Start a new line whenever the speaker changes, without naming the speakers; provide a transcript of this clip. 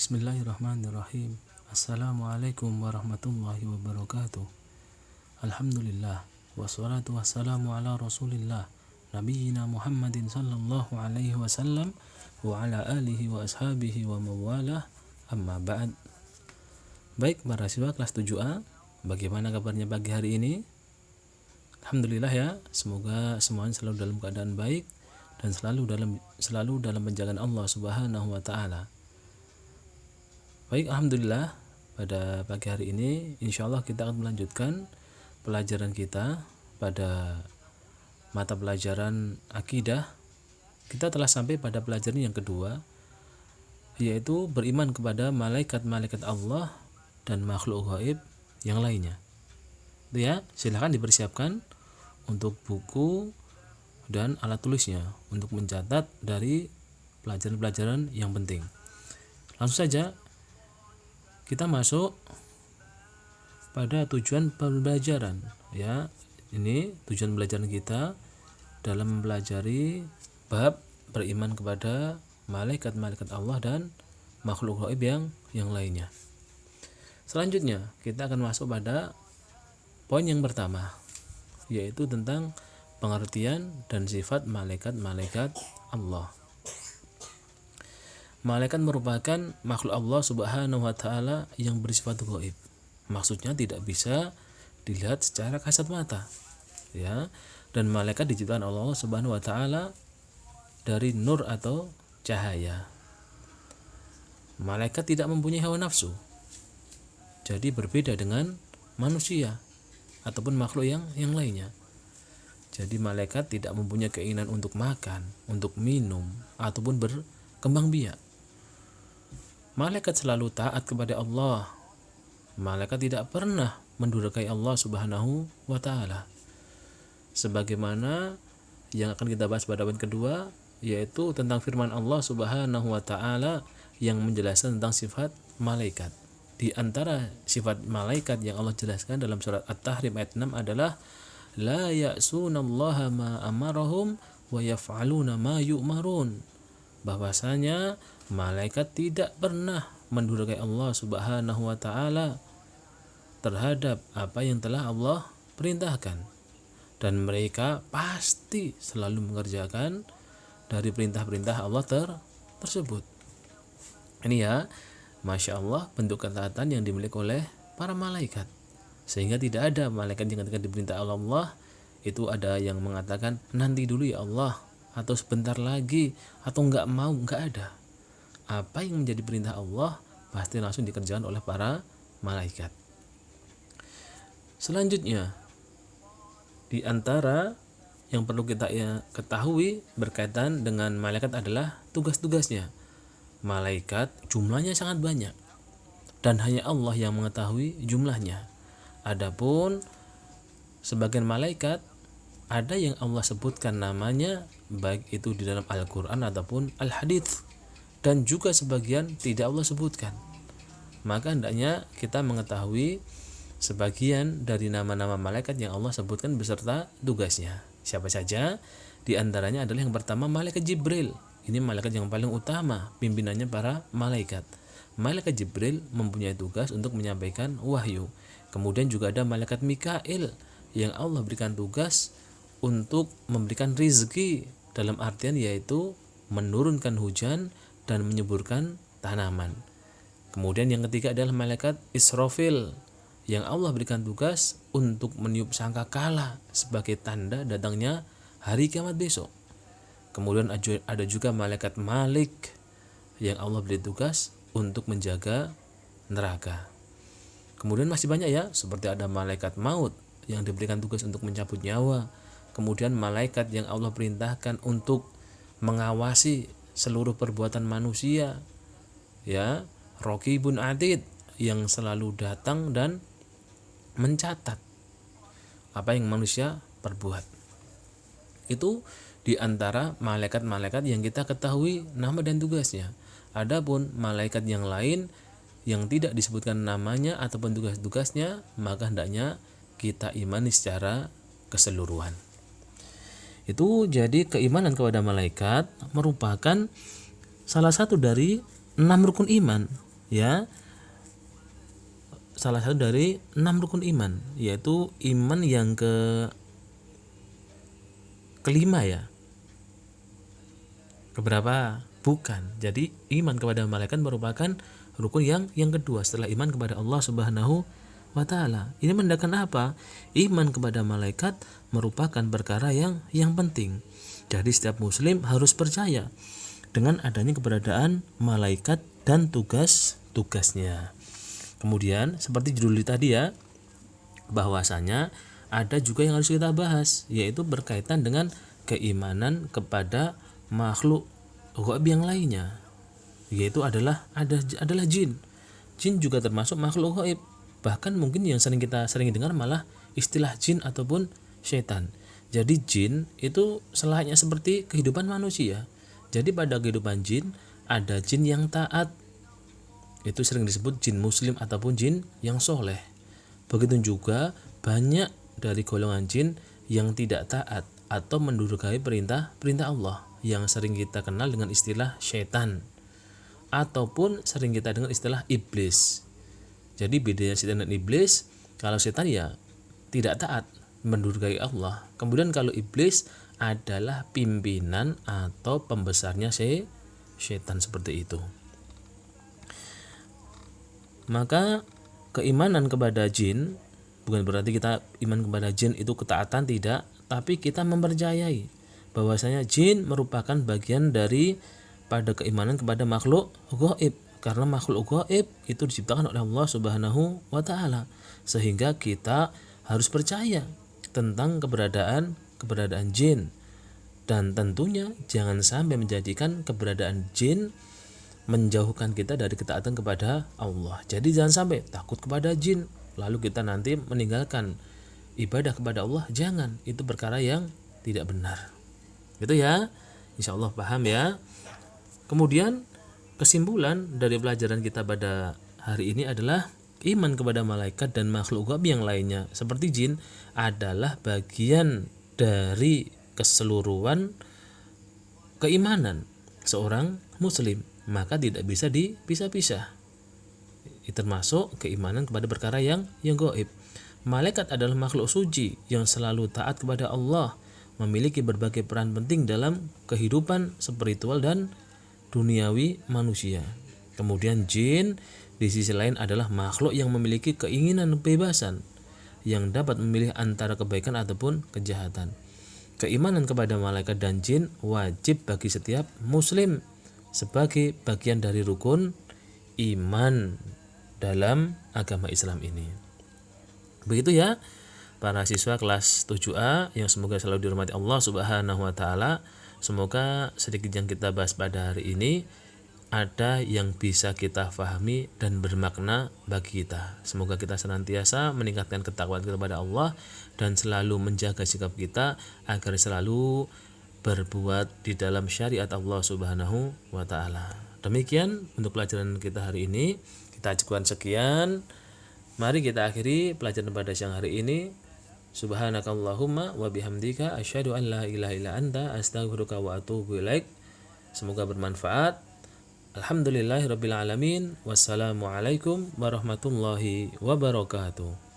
Bismillahirrahmanirrahim. Assalamualaikum warahmatullahi wabarakatuh. Alhamdulillah. Wassalatu wassalamu ala rasulillah Nabiyyina Muhammadin sallallahu alaihi wasallam wa ala alihi wa ashabihi wa mawalah, amma ba'd. Baik para siswa kelas 7A, bagaimana kabarnya pagi hari ini? Alhamdulillah ya, semoga semuanya selalu dalam keadaan baik dan selalu dalam penjagaan Allah Subhanahu wa taala. Baik, alhamdulillah, pada pagi hari ini insyaallah kita akan melanjutkan pelajaran kita pada mata pelajaran akidah. Kita telah sampai pada pelajaran yang kedua, yaitu beriman kepada malaikat-malaikat Allah dan makhluk gaib yang lainnya. Itu ya, silahkan dipersiapkan untuk buku dan alat tulisnya untuk mencatat dari pelajaran-pelajaran yang penting. Langsung saja kita masuk pada tujuan pembelajaran ya. Ini tujuan pembelajaran kita dalam mempelajari bab beriman kepada malaikat-malaikat Allah dan makhluk gaib yang lainnya. Selanjutnya kita akan masuk pada poin yang pertama, yaitu tentang pengertian dan sifat malaikat-malaikat Allah. Malaikat merupakan makhluk Allah Subhanahu wa taala yang bersifat gaib. Maksudnya tidak bisa dilihat secara kasat mata. Ya. Dan malaikat diciptakan Allah Subhanahu wa taala dari nur atau cahaya. Malaikat tidak mempunyai hawa nafsu. Jadi berbeda dengan manusia ataupun makhluk yang lainnya. Jadi malaikat tidak mempunyai keinginan untuk makan, untuk minum ataupun berkembang biak. Malaikat selalu taat kepada Allah. Malaikat tidak pernah mendurhakai Allah Subhanahu wa taala. Sebagaimana yang akan kita bahas pada poin kedua, yaitu tentang firman Allah Subhanahu wa taala yang menjelaskan tentang sifat malaikat. Di antara sifat malaikat yang Allah jelaskan dalam surat At-Tahrim ayat 6 adalah la ya'sunallaha ma amarahum wa yaf'aluna ma yu'marun. Bahwasanya malaikat tidak pernah mendurhakai Allah Subhanahu wa taala terhadap apa yang telah Allah perintahkan, dan mereka pasti selalu mengerjakan dari perintah-perintah Allah tersebut. Ini ya, Masya Allah, bentuk ketaatan yang dimiliki oleh para malaikat, sehingga tidak ada malaikat yang ketika diperintah Allah itu ada yang mengatakan nanti dulu ya Allah, atau sebentar lagi, atau nggak ada. Apa yang menjadi perintah Allah pasti langsung dikerjakan oleh para malaikat. Selanjutnya, di antara yang perlu kita ketahui berkaitan dengan malaikat adalah tugas-tugasnya. Malaikat jumlahnya sangat banyak dan hanya Allah yang mengetahui jumlahnya. Adapun sebagian malaikat ada yang Allah sebutkan namanya baik itu di dalam Al-Quran ataupun Al-Hadits, dan juga sebagian tidak Allah sebutkan. Maka hendaknya kita mengetahui sebagian dari nama-nama malaikat yang Allah sebutkan beserta tugasnya. Siapa saja? Di antaranya adalah yang pertama malaikat Jibril. Ini malaikat yang paling utama, pimpinannya para malaikat. Malaikat Jibril mempunyai tugas untuk menyampaikan wahyu. Kemudian juga ada malaikat Mikail yang Allah berikan tugas untuk memberikan rizki, dalam artian yaitu menurunkan hujan dan menyuburkan tanaman. Kemudian yang ketiga adalah malaikat Israfil yang Allah berikan tugas untuk meniup sangkakala sebagai tanda datangnya hari kiamat besok. Kemudian ada juga malaikat Malik yang Allah beri tugas untuk menjaga neraka. Kemudian masih banyak ya, seperti ada malaikat maut yang diberikan tugas untuk mencabut nyawa. Kemudian malaikat yang Allah perintahkan untuk mengawasi seluruh perbuatan manusia, ya, Raqibun Atid, yang selalu datang dan mencatat apa yang manusia perbuat. Itu di antara malaikat-malaikat yang kita ketahui nama dan tugasnya. Adapun malaikat yang lain yang tidak disebutkan namanya ataupun tugas-tugasnya, maka hendaknya kita imani secara keseluruhan. Itu jadi keimanan kepada malaikat merupakan salah satu dari 6 rukun iman ya salah satu dari 6 rukun iman, yaitu iman yang kelima ya. Keberapa? Bukan. Jadi iman kepada malaikat merupakan rukun yang kedua setelah iman kepada Allah Subhanahu wa taala. Ini menandakan apa? Iman kepada malaikat merupakan perkara yang penting. Jadi setiap muslim harus percaya dengan adanya keberadaan malaikat dan tugas-tugasnya. Kemudian seperti judul tadi ya, bahwasanya ada juga yang harus kita bahas, yaitu berkaitan dengan keimanan kepada makhluk gaib yang lainnya, yaitu adalah jin. Jin juga termasuk makhluk gaib. Bahkan mungkin yang sering dengar malah istilah jin ataupun setan. Jadi jin itu selayaknya seperti kehidupan manusia. Jadi pada kehidupan jin ada jin yang taat, itu sering disebut jin muslim ataupun jin yang soleh. Begitu juga banyak dari golongan jin yang tidak taat atau menduduki perintah Allah, yang sering kita kenal dengan istilah setan ataupun sering kita dengar istilah iblis. Jadi bedanya setan dan iblis, kalau setan ya tidak taat, menduduki Allah. Kemudian kalau iblis adalah pimpinan atau pembesarnya setan, seperti itu. Maka keimanan kepada jin bukan berarti kita iman kepada jin itu ketaatan, tidak, tapi kita mempercayai bahwasanya jin merupakan bagian dari pada keimanan kepada makhluk gaib, karena makhluk gaib itu diciptakan oleh Allah Subhanahu wa taala, sehingga kita harus percaya tentang keberadaan jin, dan tentunya jangan sampai menjadikan keberadaan jin menjauhkan kita dari ketaatan kepada Allah. Jadi jangan sampai takut kepada jin lalu kita nanti meninggalkan ibadah kepada Allah, jangan, itu perkara yang tidak benar. Itu ya, insya Allah paham ya. Kemudian kesimpulan dari pelajaran kita pada hari ini adalah iman kepada malaikat dan makhluk gaib yang lainnya seperti jin adalah bagian dari keseluruhan keimanan seorang muslim, maka tidak bisa dipisah-pisah. Termasuk keimanan kepada perkara yang gaib. Malaikat adalah makhluk suci yang selalu taat kepada Allah, memiliki berbagai peran penting dalam kehidupan spiritual dan duniawi manusia. Kemudian jin di sisi lain adalah makhluk yang memiliki keinginan kebebasan, yang dapat memilih antara kebaikan ataupun kejahatan. Keimanan kepada malaikat dan jin wajib bagi setiap muslim sebagai bagian dari rukun iman dalam agama Islam ini. Begitu ya para siswa kelas 7A yang semoga selalu dirahmati Allah Subhanahu wa taala. Semoga sedikit yang kita bahas pada hari ini ada yang bisa kita pahami dan bermakna bagi kita. Semoga kita senantiasa meningkatkan ketakwaan kepada Allah dan selalu menjaga sikap kita agar selalu berbuat di dalam syariat Allah Subhanahu wa taala. Demikian untuk pelajaran kita hari ini. Kita cukupkan sekian. Mari kita akhiri pelajaran pada siang hari ini. Subhanakallahumma wa bihamdika asyhadu an la ilaha illa anta astaghfiruka wa atubu ilaik. Semoga bermanfaat. Alhamdulillahirabbil alamin. Wassalamualaikum warahmatullahi wabarakatuh.